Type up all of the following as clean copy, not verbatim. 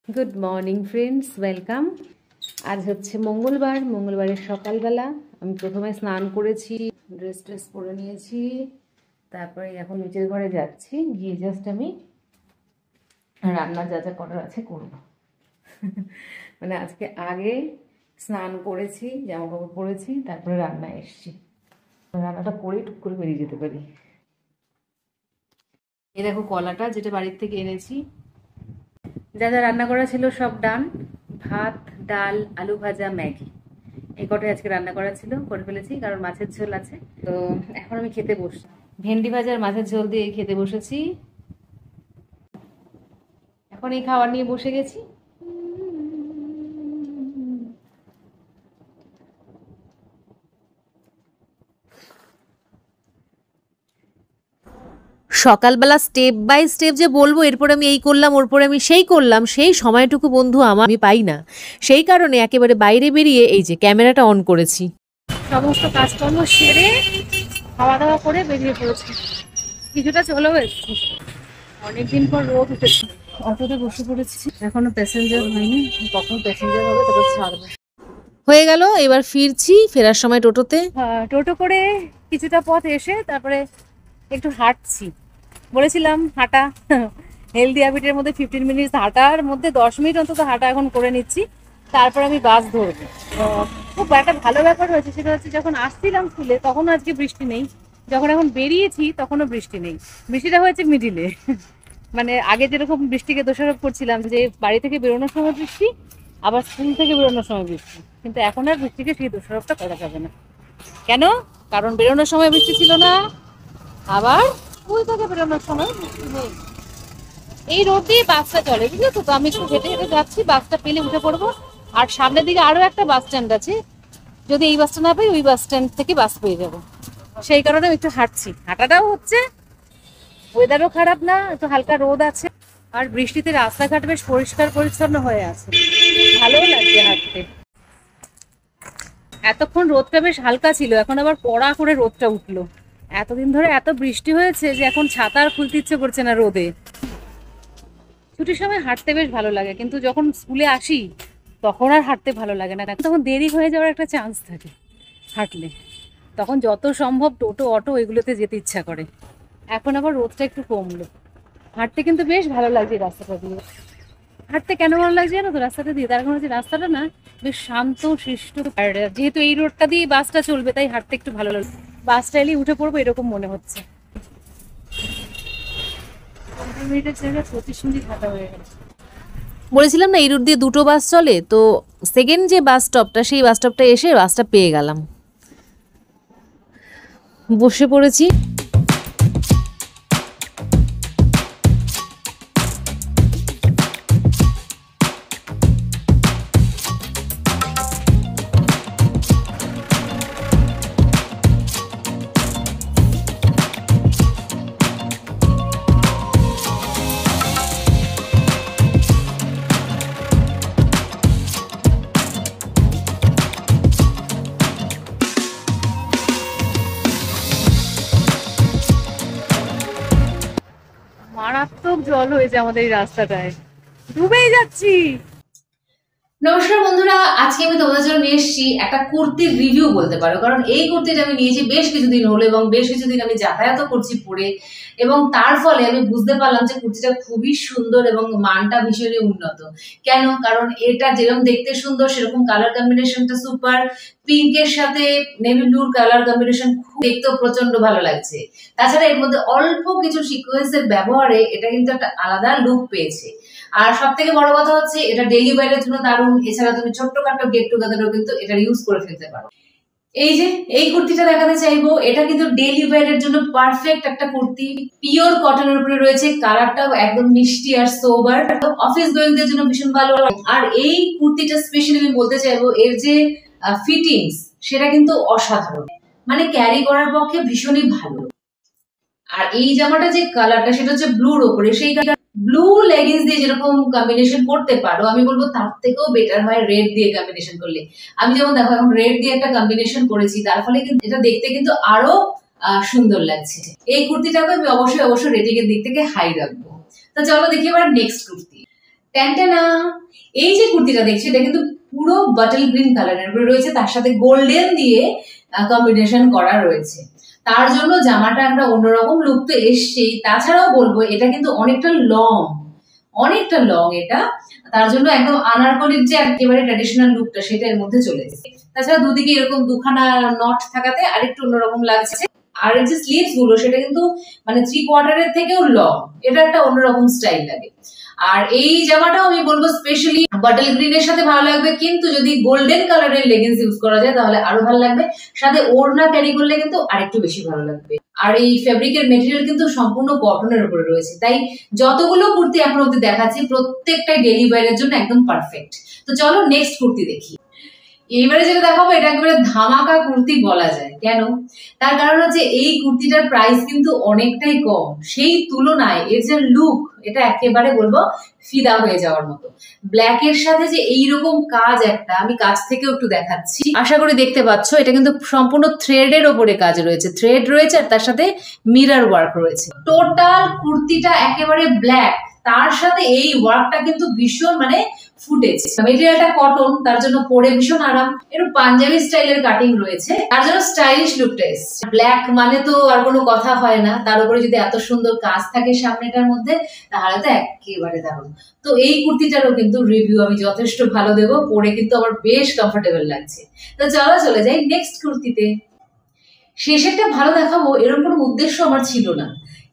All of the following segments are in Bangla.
Good morning friends, welcome. আজ হচ্ছে মঙ্গলবারের সকালবেলা। আমি প্রথমে স্নান করেছি, ড্রেস পরে নিয়েছি, তারপরে এখন নিচের ঘরে যাচ্ছি, গিয়ে জাস্ট আমি রান্না যা যা করার আছে করব। মানে আজকে আগে স্নান করেছি, জামা কাপড় পরেছি, তারপরে রান্নায় এসছি। রান্নাটা করে টুক করে বেরিয়ে যেতে পারি। এই দেখো কলাটা, যেটা বাড়ির থেকে এনেছি। যা যা রান্না করা ছিল সব ডান। ভাত, ডাল, আলু ভাজা, ম্যাগি, এই কটাই আজকে রান্না করা ছিল, করে ফেলেছি, কারণ মাছের ঝোল আছে। তো এখন আমি খেতে বসছি, ভেন্ডি ভাজার মাছের ঝোল দিয়ে খেতে বসেছি। এখন এই খাবার নিয়ে বসে গেছি। সকালবেলা স্টেপ বাই স্টেপ যে বলবো এরপরে আমি এই করলাম ওরপরে আমি সেই করলাম, সেই সময়টুকু বন্ধু আমি পাই না। সেই কারণে একেবারে বাইরে বেরিয়ে এই যে ক্যামেরাটা অন করেছি। সমস্ত কাজকর্ম সেরে খাওয়া দাওয়া করে বেরিয়ে পড়েছি। কিছুটা চলেও এসেছি, অনেকদিন পর রোদ উঠেছে। অটোতে বসে পড়েছি, এখনো প্যাসেঞ্জার হয়নি, কখন প্যাসেঞ্জার হবে তারপর ছাড়বে। হয়ে গেল, এবার ফিরছি, ফেরার সময় টোটোতে। টোটো করে কিছুটা পথ এসে তারপরে একটু হাঁটছি। বলেছিলাম হাঁটা হেলদি হ্যাবিটের মধ্যে 15 মিনিট হাঁটার মধ্যে 10 মিনিট অন্তত হাঁটা এখন করে নিচ্ছি, তারপর আমি বাস ধরবো। খুব একটা ভালো ব্যাপার হয়েছে, সেটা হচ্ছে যখন আসছিলাম স্কুলে তখনও আজকে বৃষ্টি নেই, যখন এখন বেরিয়েছি তখনও বৃষ্টি নেই। বৃষ্টিটা হয়েছে মিডিলে। মানে আগে যেরকম বৃষ্টিকে দোষারোপ করছিলাম যে বাড়ি থেকে বেরোনোর সময় বৃষ্টি, আবার স্কুল থেকে বেরোনোর সময় বৃষ্টি, কিন্তু এখন আর বৃষ্টিকে সেই দোষারোপটা করা যাবে না। কেন? কারণ বেরোনোর সময় বৃষ্টি ছিল না, আবার স্কুল থেকে বেরোনোর সময় বৃষ্টি নেই। এই রোড দিয়ে বাসটা চলে, বুঝলো তো? আমি একটু হেঁটে হেঁটে যাচ্ছি, বাসটা পেলে উঠে পড়বো। আর সামনের দিকে আরো একটা বাস স্ট্যান্ড আছে, যদি এই বাসটা না পাই ওই বাস স্ট্যান্ড থেকে বাস পেয়ে যাবো। সেই কারণে একটু হাঁটছি, হাঁটাটাও হচ্ছে, ওয়েদারও খারাপ না, একটু হালকা রোদ আছে, আর বৃষ্টিতে রাস্তাঘাট বেশ পরিষ্কার পরিচ্ছন্ন হয়ে আছে, ভালোও লাগছে হাঁটতে। এতক্ষণ রোদটা বেশ হালকা ছিল, এখন আবার কড়া করে রোদটা উঠলো। এতদিন ধরে এত বৃষ্টি হয়েছে যে এখন ছাতা আর খুলতে ইচ্ছে করছে না রোদে। ছুটির সময় হাঁটতে বেশ ভালো লাগে, কিন্তু যখন স্কুলে আসি তখন আর হাঁটতে ভালো লাগে না, তখন দেরি হয়ে যাওয়ার একটা চান্স থাকে হাঁটলে। তখন যত সম্ভব টোটো অটো এগুলোতে যেতে ইচ্ছা করে। এখন আবার রোদটা একটু কমলো, হাঁটতে কিন্তু বেশ ভালো লাগছে রাস্তাটা দিয়ে। হাঁটতে কেন ভালো লাগছে জানো তো? রাস্তাটা দিয়ে, তার কারণ হচ্ছে রাস্তাটা না বেশ শান্ত শিষ্ট, আর যেহেতু এই রোডটা দিয়ে বাসটা চলবে তাই হাঁটতে একটু ভালো লাগবে। বাসটা এলেই উঠে পড়বো এরকম মনে হচ্ছে। 15 মিনিটের জায়গায় 25 মিনিট হাঁটা হয়ে গেছে। বলেছিলাম না এই রুট দিয়ে দুটো বাস চলে, তো সেকেন্ড যে বাস স্টপটা সেই বাস স্টপটা এসে বাসটা পেয়ে গেলাম, বসে পড়েছি। মারাত্মক জল হয়েছে আমাদের এই রাস্তাটায়, ডুবেই যাচ্ছি। নমস্কার বন্ধুরা, আজকে আমি তোমাদের জন্য নিয়ে এসেছি একটা কুর্তির রিভিউ বলতে পারো, কারণ এই কুর্তিটা আমি নিয়েছি বেশ কিছুদিন হলো এবং বেশ কিছুদিন আমি যাতায়াত করছি পরে, এবং তার ফলে আমি বুঝতে পারলাম যে কুর্তিটা খুবই সুন্দর এবং মানটা ভীষণই উন্নত। কেন? কারণ এটা যেরকম দেখতে সুন্দর সেরকম কালার কম্বিনেশনটা সুপার, পিঙ্কের সাথে নেভি ব্লুর কালার কম্বিনেশন দেখতেও প্রচন্ড ভালো লাগছে। তাছাড়া এর মধ্যে অল্প কিছু সিকোয়েন্সের ব্যবহারে এটা কিন্তু একটা আলাদা লুক পেয়েছে। আর সব থেকে বড় কথা হচ্ছে এটা ডেইলি ওয়্যারের জন্য দারুণ। এছাড়া তুমি ছোট্টখাটো গেট টুগেদারও কিন্তু এটা ইউজ করে ফেলতে পারো। এই যে এই কুর্তিটা দেখাতে চাইবো, এটা কিন্তু ডেইলি ওয়্যারের জন্য পারফেক্ট একটা কুর্তি। পিওর কটনের উপরে রয়েছে, কালারটাও একদম মিষ্টি আর সোবার, অফিস গোয়িংদের জন্য ভীষণ ভালো। আর এই কুর্তিটা স্পেশালি আমি বলতে চাইবো এর যে ফিটিংস সেটা কিন্তু অসাধারণ, মানে ক্যারি করার পক্ষে ভীষণই ভালো। আর এই জামাটা যে কালারটা সেটা হচ্ছে ব্লুর ওপরে, সেই ব্লু লেগিংস দিয়ে যেরকম কম্বিনেশন করতে পারো, আমি বলবো তার থেকেও বেটার হয় রেড দিয়ে কম্বিনেশন করলে। আমি যেমন দেখো এখন রেড দিয়ে একটা কম্বিনেশন করেছি, তার ফলে কিন্তু এটা দেখতে কিন্তু আরো সুন্দর লাগছে। এই কুর্তিটাকে আমি অবশ্যই রেটিং এর দিক থেকে হাই রাখবো। তো চলো দেখি এবার নেক্সট কুর্তি। ট্যান্টানা, এই যে কুর্তিটা দেখছি এটা কিন্তু পুরো বাটল গ্রিন কালারের উপরে রয়েছে, তার সাথে গোল্ডেন দিয়ে কম্বিনেশন করা রয়েছে। তার জন্য জামাটা একটা অন্যরকম লুক তো এসছেই। তাছাড়াও বলবো এটা কিন্তু অনেকটা লং এটা, তার জন্য একদম আনারকলির যে একেবারে ট্র্যাডিশনাল লুকটা সেটা এর মধ্যে চলে এসেছে। তাছাড়া দুদিকে এরকম দুখানা নট থাকাতে আরেকটু অন্যরকম লাগছে। আর এই যে স্লিভস গুলো সেটা কিন্তু মানে 3/4 থেকেও লং, এটা একটা অন্যরকম স্টাইল লাগে। আর এই জামাটাও আমি বলবো স্পেশালি বাটল গ্রিনের সাথে ভালো লাগবে, কিন্তু যদি গোল্ডেন কালারের লেগিংস ইউজ করা যায় তাহলে আরো ভালো লাগবে, সাথে ওড়না ক্যারি করলে কিন্তু আরেকটু বেশি ভালো লাগবে। আর এই ফেব্রিকের মেটেরিয়াল কিন্তু সম্পূর্ণ কটনের উপরে রয়েছে, তাই যতগুলো কুর্তি এখন অব্দি দেখাচ্ছি প্রত্যেকটাই ডেইলি ওয়্যারের জন্য একদম পারফেক্ট। তো চলো নেক্সট কুর্তি দেখি। এইবারে যেটা দেখাবো এটা একেবারে ধামাকা কুর্তি বলা যায়। কেন? তার কারণ হচ্ছে এই কুর্তিটার প্রাইস কিন্তু অনেকটাই কম, সেই তুলনায় এর যে লুক এটা একেবারে বলবো ফিদা হয়ে যাওয়ার মতো। ব্ল্যাক এর সাথে যে এইরকম কাজ, একটা আমি কাছ থেকেও একটু দেখাচ্ছি, আশা করি দেখতে পাচ্ছ। এটা কিন্তু সম্পূর্ণ থ্রেডের ওপরে কাজ রয়েছে, থ্রেড রয়েছে আর তার সাথে মিরর ওয়ার্ক রয়েছে। টোটাল কুর্তিটা একেবারে ব্ল্যাক, তার সাথে এই ওয়ার্কটা কিন্তু ভীষণ মানে ফুটেজ। মেটেরিয়ালটা কটন, তার জন্য পরে ভীষণ আরাম। একটু পাঞ্জাবি স্টাইলের কাটিং রয়েছে, তার জন্য স্টাইলিশ লুকটা এসছে। ব্ল্যাক মানে তো আর কোনো কথা হয় না, তার উপরে যদি এত সুন্দর কাজ থাকে সামনেটার মধ্যে তাহলে তো একেবারে দারুণ। তো এই কুর্তিটারও কিন্তু রিভিউ আমি যথেষ্ট ভালো দেবো, পরে কিন্তু আমার বেশ কমফোর্টেবল লাগছে। তো চলো চলে যাই নেক্সট কুর্তিতে। শেষেরটা ভালো দেখাবো এরকম কোনো উদ্দেশ্য আমার ছিল না,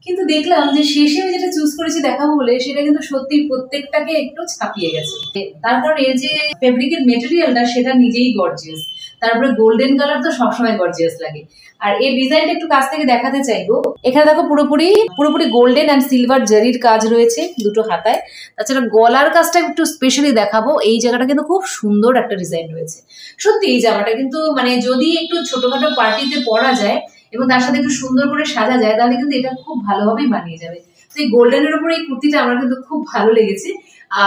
কিন্তু দেখলাম যে শেষে আমি যেটা চুজ করেছি দেখাবো বলে সেটা কিন্তু সত্যি প্রত্যেকটাকে একটু ছাপিয়ে গেছে। তার কারণ এর যে ফেব্রিকের মেটেরিয়ালটা সেটা নিজেই গর্জিয়াস, তারপরে গোল্ডেন কালার তো সবসময় গর্জিয়াস লাগে। আর এই ডিজাইনটা একটু কাছ থেকে দেখাতে চাইবো। এখানে দেখো পুরোপুরি গোল্ডেন অ্যান্ড সিলভার জারির কাজ রয়েছে দুটো হাতায়। তাছাড়া গলার কাজটা একটু স্পেশালি দেখাবো, এই জায়গাটা কিন্তু খুব সুন্দর একটা ডিজাইন রয়েছে। সত্যি এই জামাটা কিন্তু মানে যদি একটু ছোটখাটো পার্টিতে পরা যায় এবং তার সাথে একটু সুন্দর করে সাজা যায় তাহলে কিন্তু এটা খুব ভালোভাবেই মানিয়ে যাবে। তো এই গোল্ডেনের উপরে এই কুর্তিটা আমার কিন্তু খুব ভালো লেগেছে।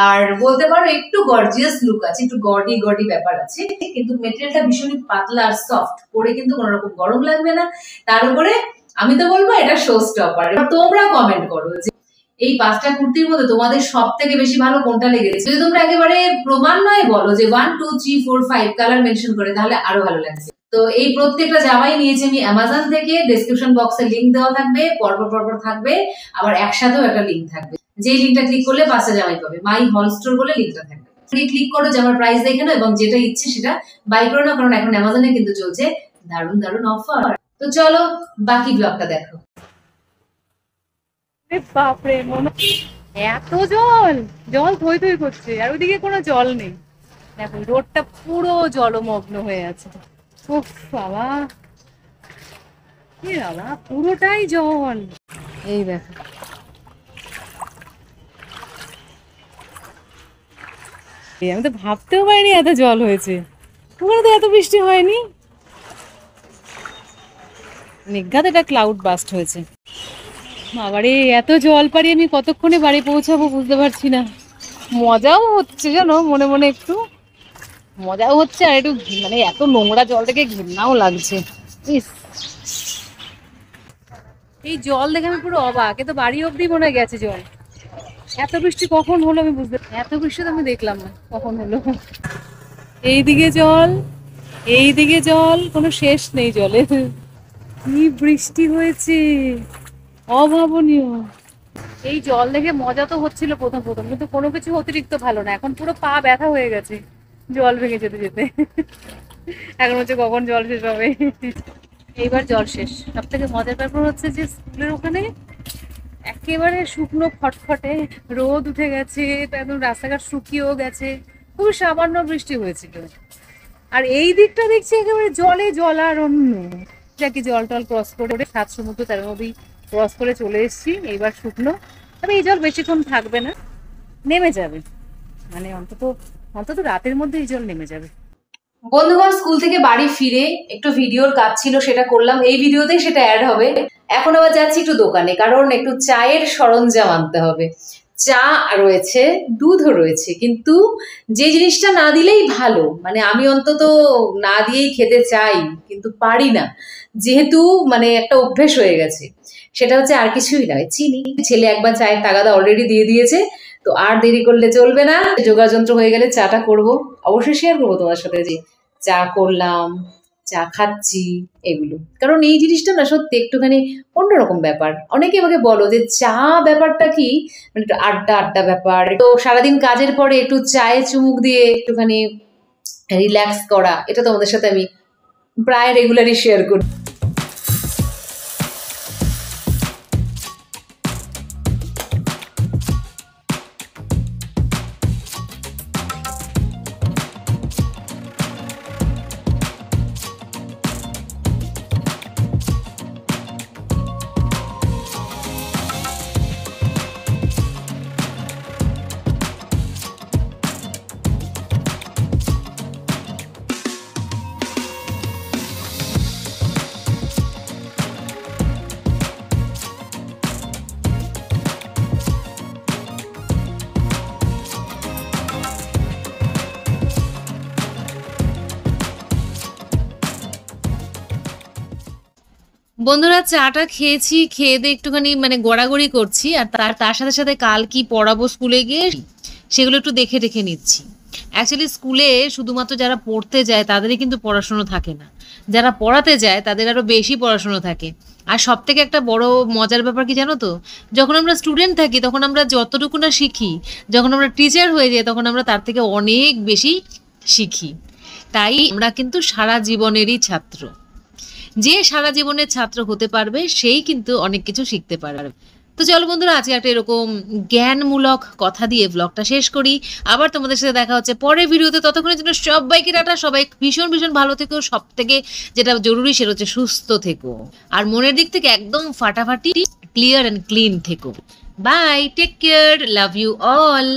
আর বলতে পারো একটু গর্জিয়াস লুক আছে, একটু গডি ব্যাপার আছে, কিন্তু মেটেরিয়ালটা ভীষণই পাতলা আর সফট, পরে কিন্তু কোনো রকম গরম লাগবে না। তার উপরে আমি তো বলবো এটা শো স্টপার। তোমরা কমেন্ট করো যে এই 5টা কুর্তির মধ্যে তোমাদের সব থেকে বেশি ভালো কোনটা লেগেছে। যদি তোমরা একেবারে প্রমাণ নয় বলো যে 1 2 3 4 5 কালার মেনশন করে তাহলে আরো ভালো লাগছে। তো এই প্রত্যেকটা জামাই নিয়েছি আমি অ্যামাজন থেকে, ডেসক্রিপশন বক্সে লিংক দেওয়া থাকবে, পরপর থাকবে, আবার একসাথেও একটা লিংক থাকবে। যে লিংকটা ক্লিক করলে 5টা জামাই পাবে, মাই হল স্টোর বলে লিংকটা থাকবে। ক্লিক করো, জামার প্রাইস দেখে নাও এবং যেটা ইচ্ছে সেটা বাই করো না, কারণ এখন অ্যামাজনে কিন্তু চলছে দারুণ অফার। তো চলো বাকি ব্লগটা দেখো। বাপরে, এত জল থই থই করছে, আর ওইদিকে কোনো জল নেই। দেখো রোডটা পুরো জলমগ্ন হয়ে আছে। উফ বাবা, পুরোটাই জল। এই দেখো, আমি তো ভাবতেও পারিনি এত জল হয়েছে। ওখানে তো এত বৃষ্টি হয়নি। নিঘাত এটা ক্লাউড বাস্ট হয়েছে। বাবারে, এত জল পারি আমি কতক্ষণে বাড়ি পৌঁছাবো বুঝতে পারছি না। মজাও হচ্ছে জানো, মনে মনে একটু মজাও হচ্ছে, আর একটু মানে এত নোংরা জল থেকে ঘৃণাও লাগছে। ইস, এই জল দেখে আমি পুরো অবাক। এ তো বাড়ি অব্দি মনে গেছে জল। এত বৃষ্টি কখন হলো আমি বুঝতে, এত বৃষ্টি তো আমি দেখলাম না কখন হলো। এইদিকে জল, কোনো শেষ নেই জলে। কি বৃষ্টি হয়েছে, অভাবনীয়। এই জল দেখে মজা তো হচ্ছিল প্রথম, কিন্তু কোনো কিছু অতিরিক্ত ভালো না। এখন পুরো পা ব্যথা হয়ে গেছে জল ভেঙে যেতে। এখন হচ্ছে কখন জল শেষ হবে। এইবার জল শেষ। সব থেকে মজার ব্যাপার হচ্ছে যে স্কুলের ওখানে একেবারে শুকনো খটখটে রোদ উঠে গেছে, একদম রাস্তাঘাট শুকিয়েও গেছে, খুব সামান্য বৃষ্টি হয়েছিল। আর এই দিকটা দেখছি একেবারে জলে জলারণ্য। কি জল টল ক্রস করে 7 সমুদ্র 13 নদী ক্রস করে চলে এসেছি। এইবার শুকনো, তবে এই জল বেশিক্ষণ থাকবে না, নেমে যাবে। মানে অন্তত রাতের মধ্যে এই জল নেমে যাবে। বন্ধুগণ, স্কুল থেকে বাড়ি ফিরে একটু ভিডিওর কাজ ছিল, সেটা করলাম। এই ভিডিওতেই সেটা অ্যাড হবে। এখন আবার যাচ্ছি একটু দোকানে, কারণ একটু চায়ের সরঞ্জাম আনতে হবে। চা রয়েছে, দুধও রয়েছে, কিন্তু যে জিনিসটা না দিলেই ভালো, মানে আমি অন্তত না দিয়েই খেতে চাই কিন্তু পারি না, যেহেতু মানে একটা অভ্যেস হয়ে গেছে। সেটা হচ্ছে আর কিছুই নয়, চিনি। ছেলে একবার চায়ের তাগাদা অলরেডি দিয়ে দিয়েছে, তো আর দেরি করলে চলবে না, যোগাযন্ত্র হয়ে গেলে চাটা করব, অবশ্যই শেয়ার করবো তোমার সাথে যে চা করলাম, চা খাচ্ছি এগুলো। কারণ এই জিনিসটা না সত্যি একটুখানি অন্যরকম ব্যাপার। অনেকে আমাকে বলো যে চা ব্যাপারটা কি, মানে একটু আড্ডা আড্ডা ব্যাপার, তো সারাদিন কাজের পরে একটু চায়ে চুমুক দিয়ে একটুখানি রিল্যাক্স করা, এটা তোমাদের সাথে আমি প্রায় রেগুলারই শেয়ার করি। বন্ধুরা চাটা খেয়েছি, খেয়ে দিয়ে একটুখানি মানে গড়াগড়ি করছি, আর তার সাথে সাথে কাল কি পড়াবো স্কুলে গিয়ে সেগুলো একটু দেখে রেখে নিচ্ছি। অ্যাকচুয়ালি স্কুলে শুধুমাত্র যারা পড়তে যায় তাদেরই কিন্তু পড়াশুনো থাকে না, যারা পড়াতে যায় তাদের আরো বেশি পড়াশুনো থাকে। আর সব থেকে একটা বড় মজার ব্যাপার কি জানো তো, যখন আমরা স্টুডেন্ট থাকি তখন আমরা যতটুকু না শিখি, যখন আমরা টিচার হয়ে যাই তখন আমরা তার থেকে অনেক বেশি শিখি। তাই আমরা কিন্তু সারা জীবনেরই ছাত্র। যে সারা জীবনের ছাত্র হতে পারবে সেই কিন্তু অনেক কিছু শিখতে পারবে। তো চলো বন্ধুরা, আজকে একটা এরকম জ্ঞানমূলক কথা দিয়ে ব্লগটা শেষ করি। আবার তোমাদের সাথে দেখা হচ্ছে পরের ভিডিওতে। ততক্ষণের জন্য সবাইকে টাটা, সবাই ভীষণ ভীষণ ভালো থেকো। সব থেকে যেটা জরুরি সেটা হচ্ছে সুস্থ থেকো, আর মনের দিক থেকে একদম ফাটাফাটি ক্লিয়ার অ্যান্ড ক্লিন থেকো। Bye, take care, love you all.